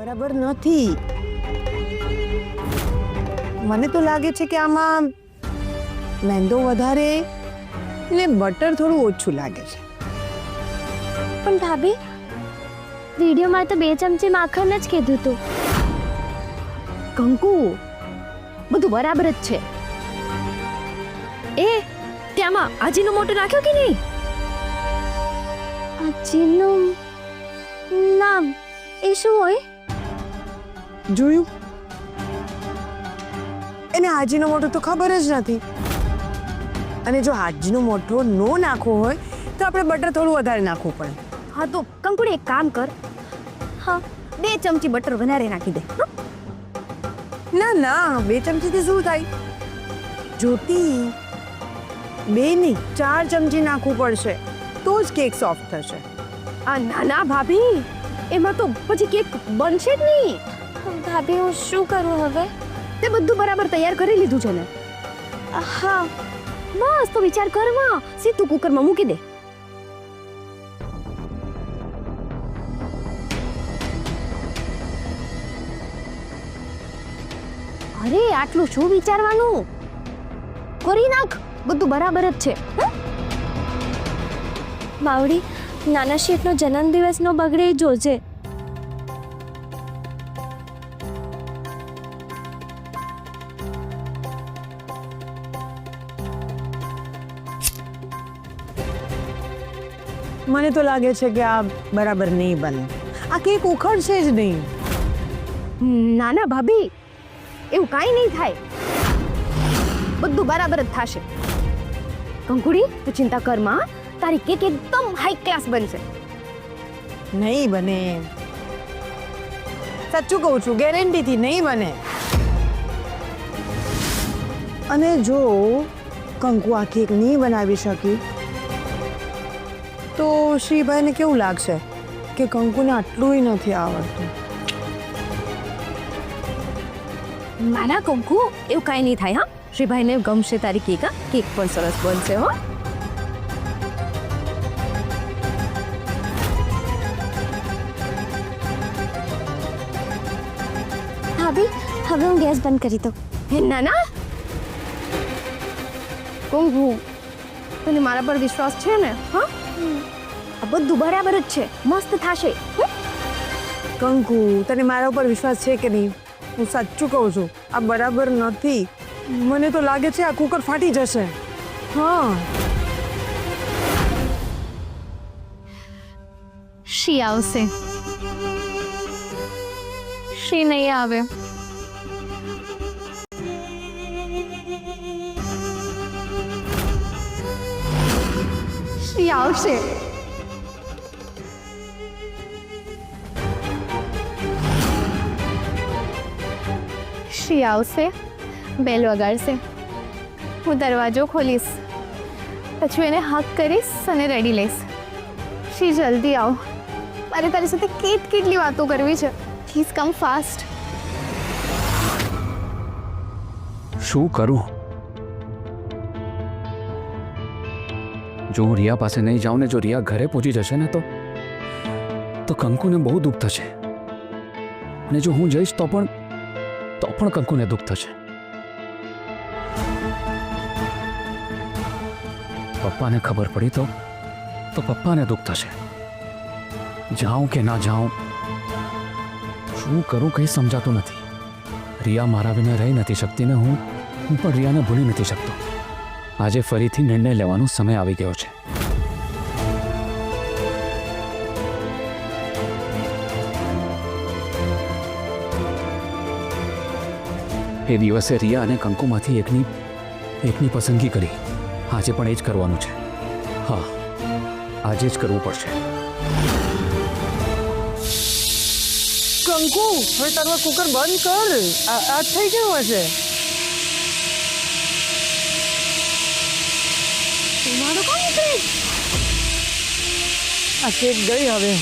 બરાબર નથી. મને તો લાગે છે કે આમાં મેંદો વધારે ને બટર થોડું ઓછું લાગે છે. પણ ભાભી, વિડીયોમાં તો 2 ચમચી માખણ જ કીધું હતું. કંકુ, બધું બરાબર જ છે. એ ત્યાંમાં આજીનો મોટો નાખ્યો કે નહીં? આજીનું નામ એ શું હોય? જોયું? એને હાજીનો મોટો તો ખબર જ નથી. અને જો હાજીનો મોટો નો નાખવો હોય તો આપણે બટર થોડું વધારે નાખવું પડે. હા તો કંકુડી એક કામ કર, હા 2 ચમચી બટર વધારે નાખી દે. ના ના, 2 ચમચીથી શું થાય? જ્યોતિ, 2 નહીં 4 ચમચી નાખવું પડશે તો જ કેક સોફ્ટ થશે. આ નાના ભાભી, એમાં તો પછી કેક બનશે જ નહીં. ભાભી, હું શું કરું હવે? તે બધું બરાબર તૈયાર કરી લીધું છે ને? હા. બસ તો વિચાર કરમાં સીધું કુકરમાં મૂકી દે. અરે આટલું શું વિચારવાનું? કરી નાખ, બધું બરાબર જ છે. માવડી, નાના શેઠનો જન્મદિવસનો બગડે એ જોજે. મને તો લાગે છે કે આ બરાબર નહીં બને. આ કેક ઉખડશે જ નહીં. નાના ભાભી, એવું કાંઈ નહીં થાય, બધું બરાબર જ થશે. કંકુડી, તું ચિંતા કરમાં, તારી કેક એકદમ હાઈ ક્લાસ બનશે. નહીં બને. સાચું કહું છું, ગેરંટીથી નહીં બને. અને જો કંકુ આ કેક નહીં બનાવી શકી તો શ્રીભાઈને કેવું લાગશે કે કંકુને આટલું નથી આવડતું. નાના કંકુ, એવું કાંઈ નહીં થાય. હા, શ્રીભાઈને ગમશે તારી કેક. હા, કેક પણ સરસ બનશે. હો, ભાભી, હવે હું ગેસ બંધ કરી દઉં. હે નાના કંકુ, તને મારા પર વિશ્વાસ છે ને? હા, આ બધું બરાબર જ છે, મસ્ત થશે. કંકુ, તને મારા ઉપર વિશ્વાસ છે કે નહીં? હું સાચું કહું છું, આ બરાબર નથી. મને તો લાગે છે આ કુકર ફાટી જશે. હા, શ્રી આવશે. શ્રી નહીં આવે. શ્રી આવશે. શ્રી આવશે, બેલ વગાડશે, હું દરવાજો ખોલીશ, પછી એને હક કરીશ અને રેડી લઈશ. શ્રી જલ્દી આવો, મારે તારી સાથે કેટલી વાતો કરવી છે. Please come fast. શું કરું? જો હું રિયા પાસે નહીં જાઉં ને જો રિયા ઘરે પહોંચી જશે ને તો કંકુને બહુ દુઃખ થશે. અને જો હું જઈશ તો પણ કંકુને દુઃખ થશે. પપ્પાને ખબર પડી તો પપ્પાને દુઃખ થશે. જાઉં કે ના જાઉં, શું કરું કંઈ સમજાતું નથી. રિયા મારા વિના રહી નથી શકતી ને હું પણ રિયાને ભૂલી નથી શકતો. આજે ફરીથી નિર્ણય લેવાનો સમય આવી ગયો છે. એ દિવસે રિયા અને કંકુમાંથી એકની પસંદગી કરી. આજે પણ એ જ કરવાનું છે. હા, આજે જ કરવું પડશે. કંકુ, હવે તારું કુકર બંધ કર. આ થઈ ગયું હશે. મારો કોણ નીકળે? આ કેક ગઈ હવે.